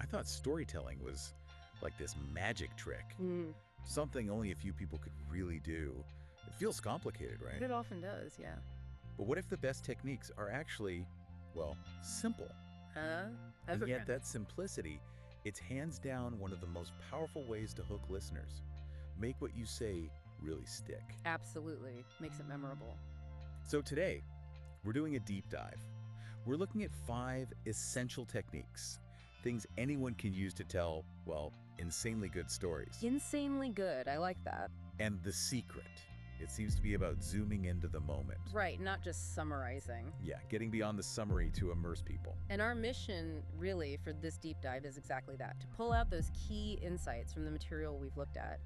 I thought storytelling was like this magic trick. Something only a few people could really do. It feels complicated, right? It often does, yeah. But what if the best techniques are actually, well, simple? And yet that simplicity, it's hands down one of the most powerful ways to hook listeners. Make what you say really stick. Absolutely. Makes it memorable. So today, we're doing a deep dive. We're looking at 5 essential techniques, things anyone can use to tell, well, insanely good stories. Insanely good. I like that. And the secret, it seems to be about zooming into the moment. Right, not just summarizing. Yeah, getting beyond the summary to immerse people. And our mission, really, for this deep dive is exactly that, to pull out those key insights from the material we've looked at,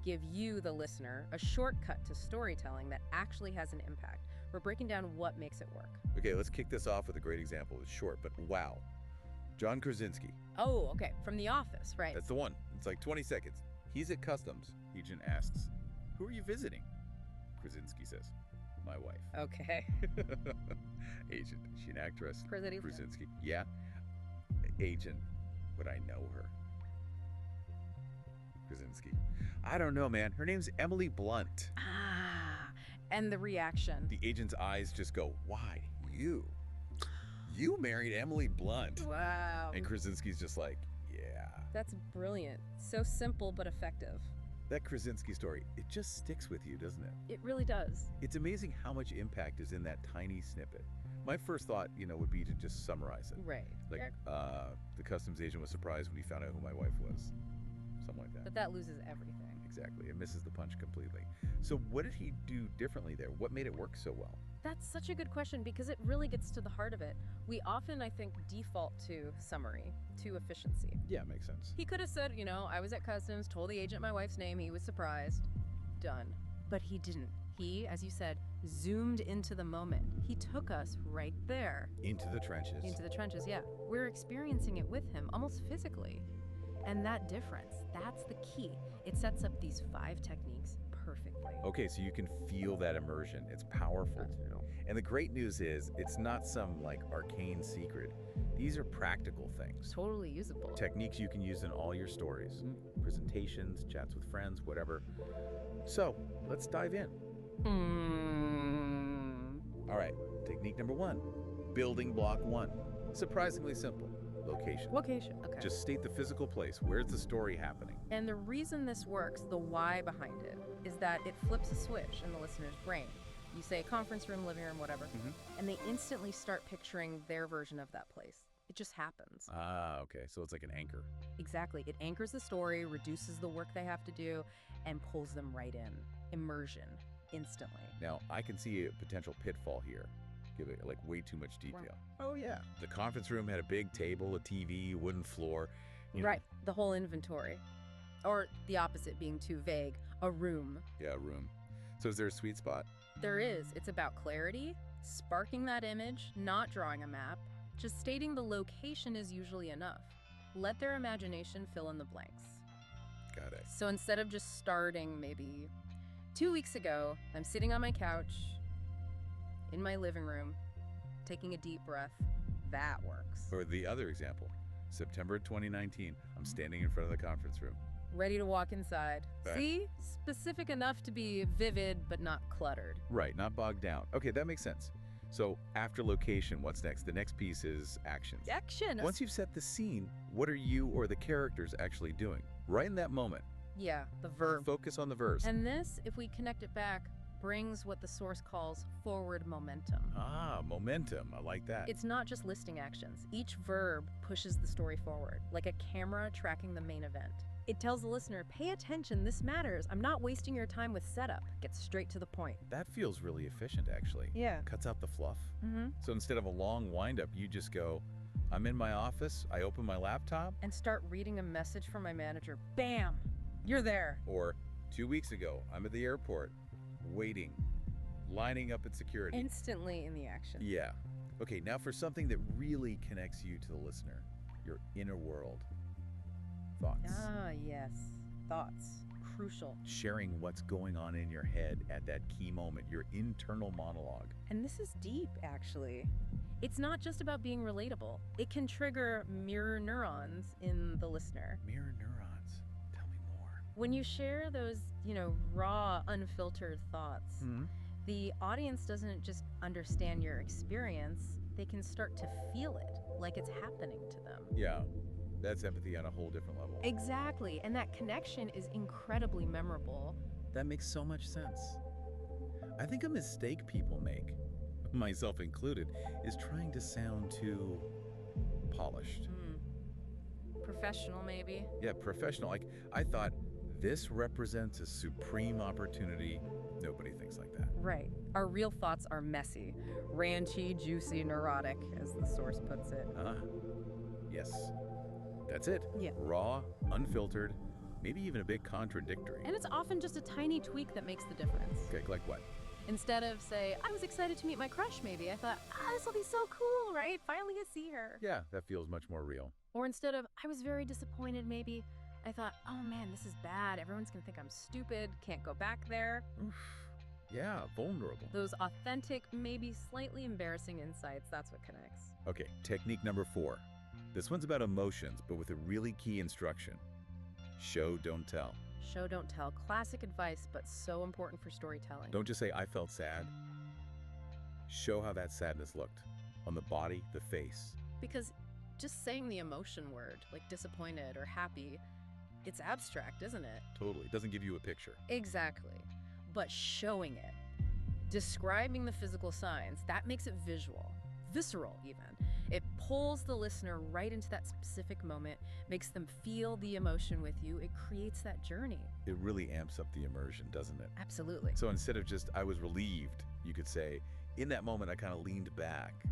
give you, the listener, a shortcut to storytelling that actually has an impact. We're breaking down what makes it work. Okay, let's kick this off with a great example. It's short, but wow. John Krasinski. Oh, okay, from The Office, right. That's the one. It's like 20 seconds. He's at customs. Agent asks, "Who are you visiting?" Krasinski says, "My wife." Okay. Agent, is she an actress? Krasinski. Yeah. Agent, would I know her? Krasinski, I don't know, man. Her name's Emily Blunt. Ah, and the reaction. The agent's eyes just go, "Why? You? You married Emily Blunt?" Wow. And Krasinski's just like, "Yeah." That's brilliant. So simple but effective. That Krasinski story, it just sticks with you, doesn't it? It really does. It's amazing how much impact is in that tiny snippet. My first thought, would be to just summarize it. Right. Like, the customs agent was surprised when he found out who my wife was. Something like that. But that loses everything. Exactly. It misses the punch completely. So what did he do differently there? What made it work so well? That's such a good question because it really gets to the heart of it. We often, I think, default to summary, to efficiency. Yeah, makes sense. He could have said, I was at customs, told the agent my wife's name, he was surprised. Done. But he didn't. He, as you said, zoomed into the moment. He took us right there. Into the trenches. Into the trenches, yeah. We're experiencing it with him, almost physically. And that difference, that's the key. It sets up these 5 techniques perfectly. Okay, so you can feel that immersion. It's powerful. And the great news is, it's not some arcane secret. These are practical things. Totally usable. Techniques you can use in all your stories, presentations, chats with friends, whatever. So, let's dive in. All right, technique number 1, building block 1. Surprisingly simple. Location. Okay. Just state the physical place. Where's the story happening? And the reason this works, the why behind it, is that it flips a switch in the listener's brain. You say conference room, living room, whatever, and they instantly start picturing their version of that place. It just happens. Ah, okay. So it's like an anchor. Exactly. It anchors the story, reduces the work they have to do, and pulls them right in. Immersion. Instantly. Now, I can see a potential pitfall here. Give it way too much detail. Oh, yeah. The conference room had a big table, a TV, wooden floor. Right. The whole inventory. Or the opposite, being too vague. A room. Yeah, a room. So is there a sweet spot? There is. It's about clarity, sparking that image, not drawing a map. Just stating the location is usually enough. Let their imagination fill in the blanks. Got it. So instead of just starting maybe 2 weeks ago, I'm sitting on my couch in my living room, taking a deep breath. That works. Or the other example, September 2019, I'm standing in front of the conference room. Ready to walk inside. Right. See? Specific enough to be vivid, but not cluttered. Right, not bogged down. Okay, that makes sense. So after location, what's next? The next piece is actions. Action! Once you've set the scene, what are you or the characters actually doing? Right in that moment. Yeah, the verb. Focus on the verse. And this, if we connect it back, brings what the source calls forward momentum. Ah, momentum. I like that. It's not just listing actions. Each verb pushes the story forward, like a camera tracking the main event. It tells the listener, pay attention, this matters. I'm not wasting your time with setup. Get straight to the point. That feels really efficient, actually. Yeah. Cuts out the fluff. So instead of a long wind-up, you just go, I'm in my office, I open my laptop. And start reading a message from my manager. Bam! You're there. Or 2 weeks ago, I'm at the airport, waiting, lining up at security. Instantly in the action. Yeah. Okay, now for something that really connects you to the listener, your inner world. Thoughts. Ah, yes. Thoughts. Crucial. Sharing what's going on in your head at that key moment, your internal monologue. And this is deep, actually. It's not just about being relatable. It can trigger mirror neurons in the listener. Mirror neurons. Tell me more. When you share those, raw, unfiltered thoughts, the audience doesn't just understand your experience, they can start to feel it like it's happening to them. Yeah, that's empathy on a whole different level. Exactly, and that connection is incredibly memorable. That makes so much sense. I think a mistake people make, myself included, is trying to sound too polished. Professional, maybe? Yeah, professional. Like, I thought this represents a supreme opportunity. Nobody thinks like that. Right. Our real thoughts are messy, ranty, juicy, neurotic, as the source puts it. Yes. That's it. Yeah. Raw, unfiltered, maybe even a bit contradictory. And it's often just a tiny tweak that makes the difference. Okay, like what? Instead of, say, I was excited to meet my crush, maybe, I thought, this will be so cool, right? Finally get to see her. Yeah, that feels much more real. Or instead of, I was very disappointed, maybe, I thought, oh man, this is bad. Everyone's gonna think I'm stupid, can't go back there. Oof. Yeah, vulnerable. Those authentic, maybe slightly embarrassing insights, that's what connects. Okay, technique number 4. This one's about emotions, but with a really key instruction. Show, don't tell. Show, don't tell. Classic advice, but so important for storytelling. Don't just say, I felt sad. Show how that sadness looked. On the body, the face. Because just saying the emotion word, like disappointed or happy, it's abstract, isn't it? Totally. It doesn't give you a picture. Exactly. But showing it, describing the physical signs, that makes it visual, visceral even. It pulls the listener right into that specific moment, makes them feel the emotion with you. It creates that journey. It really amps up the immersion, doesn't it? Absolutely. So instead of just, I was relieved, you could say, in that moment, I kind of leaned back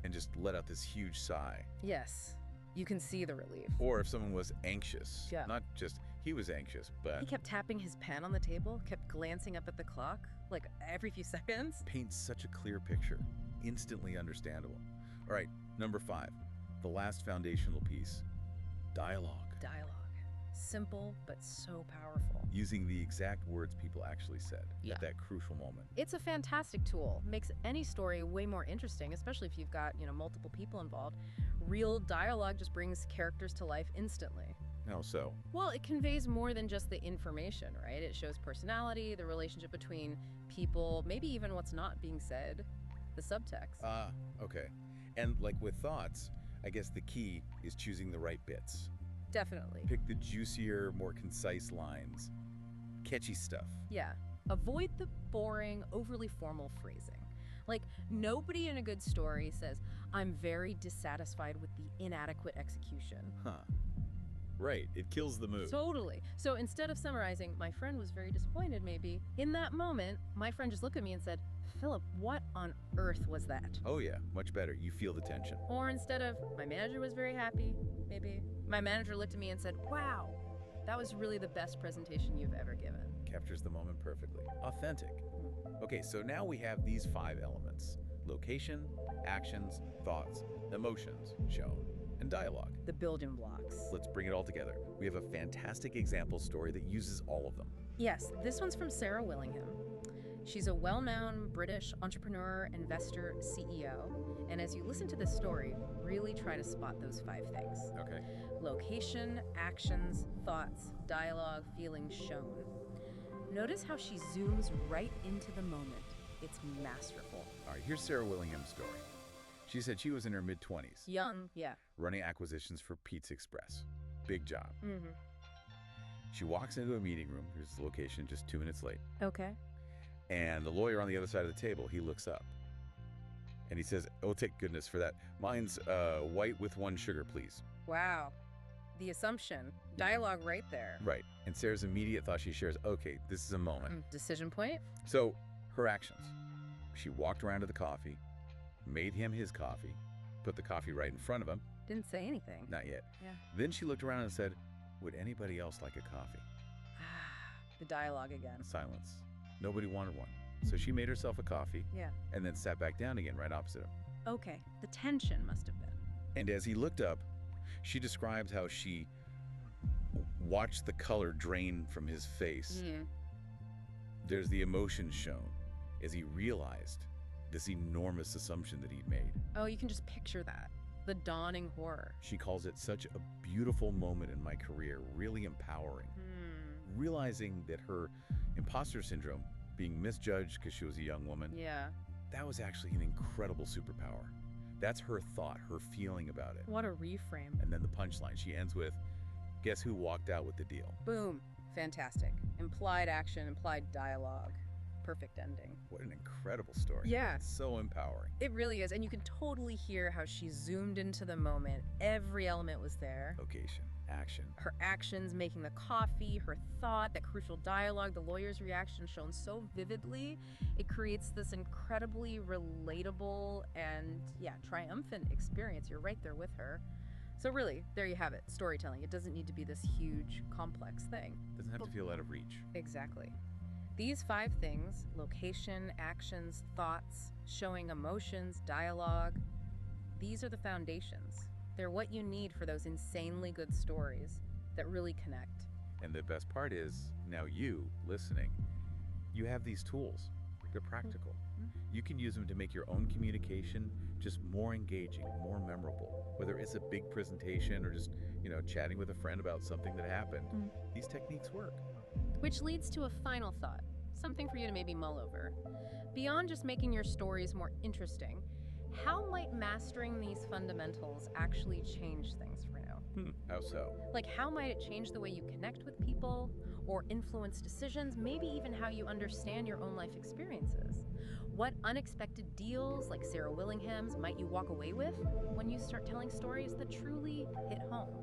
and just let out this huge sigh. Yes, you can see the relief. Or if someone was anxious, Yeah. not just he was anxious, but He kept tapping his pen on the table, kept glancing up at the clock, like every few seconds. paints such a clear picture, instantly understandable. All right, number 5, the last foundational piece, dialogue. Dialogue. Simple, but so powerful. Using the exact words people actually said Yeah. at that crucial moment. It's a fantastic tool. Makes any story way more interesting, especially if you've got, multiple people involved. Real dialogue just brings characters to life instantly. How so? Well, it conveys more than just the information, right? It shows personality, the relationship between people, maybe even what's not being said, the subtext. Okay. And like with thoughts, I guess the key is choosing the right bits. Definitely. Pick the juicier, more concise lines. Catchy stuff. Yeah. Avoid the boring, overly formal phrasing. Like, nobody in a good story says, I'm very dissatisfied with the inadequate execution. Huh. Right, it kills the mood. Totally. So instead of summarizing, my friend was very disappointed, maybe, in that moment, my friend just looked at me and said, Philip, what on earth was that? Oh yeah, much better. You feel the tension. Or instead of, my manager was very happy, maybe, my manager looked at me and said, wow, that was really the best presentation you've ever given. Captures the moment perfectly. Authentic. Okay, so now we have these 5 elements. Location, actions, thoughts, emotions shown, and dialogue. The building blocks. Let's bring it all together. We have a fantastic example story that uses all of them. Yes, this one's from Sarah Willingham. She's a well-known British entrepreneur, investor, CEO, and as you listen to this story, really try to spot those 5 things. Okay. Location, actions, thoughts, dialogue, feelings shown. Notice how she zooms right into the moment. It's masterful. All right, here's Sarah Willingham's story. She said she was in her mid-20s, Young, yeah. running acquisitions for Pizza Express. Big job. Mm-hmm. She walks into a meeting room. Here's the location, just 2 minutes late. Okay. And the lawyer on the other side of the table, he looks up. And he says, oh, thank goodness for that. Mine's white with 1 sugar, please. Wow. The assumption. Dialogue right there. Right. And Sarah's immediate thought she shares, okay, this is a moment. Decision point? So her actions. She walked around to the coffee, made him his coffee, put the coffee right in front of him. Didn't say anything. Not yet. Yeah. Then she looked around and said, would anybody else like a coffee? The dialogue again. Silence. Nobody wanted one. So she made herself a coffee Yeah. and then sat back down again right opposite him. Okay. The tension must have been. And as he looked up, she described how she watched the color drain from his face. Mm. There's the emotion shown as he realized this enormous assumption that he'd made. Oh, you can just picture that. The dawning horror. She calls it such a beautiful moment in my career, really empowering. Realizing that her imposter syndrome, being misjudged because she was a young woman, Yeah. that was actually an incredible superpower. That's her thought, her feeling about it. What a reframe. And then the punchline, she ends with, guess who walked out with the deal? Boom. Fantastic. Implied action, implied dialogue. Perfect ending. What an incredible story. Yeah. So empowering. It really is. And you can totally hear how she zoomed into the moment. Every element was there. Location, action. Her actions, making the coffee, her thought, that crucial dialogue, the lawyer's reaction shown so vividly. It creates this incredibly relatable and, triumphant experience. You're right there with her. So really, there you have it, storytelling. It doesn't need to be this huge, complex thing. Doesn't have to feel out of reach. Exactly. These 5 things, location, actions, thoughts, showing emotions, dialogue, these are the foundations. They're what you need for those insanely good stories that really connect. And the best part is, now you, listening, you have these tools. They're practical. You can use them to make your own communication just more engaging, more memorable. Whether it's a big presentation or just, chatting with a friend about something that happened, these techniques work. Which leads to a final thought, something for you to maybe mull over. Beyond just making your stories more interesting, how might mastering these fundamentals actually change things for you? How so? Like, how might it change the way you connect with people or influence decisions, maybe even how you understand your own life experiences? What unexpected deals, like Sarah Willingham's, might you walk away with when you start telling stories that truly hit home?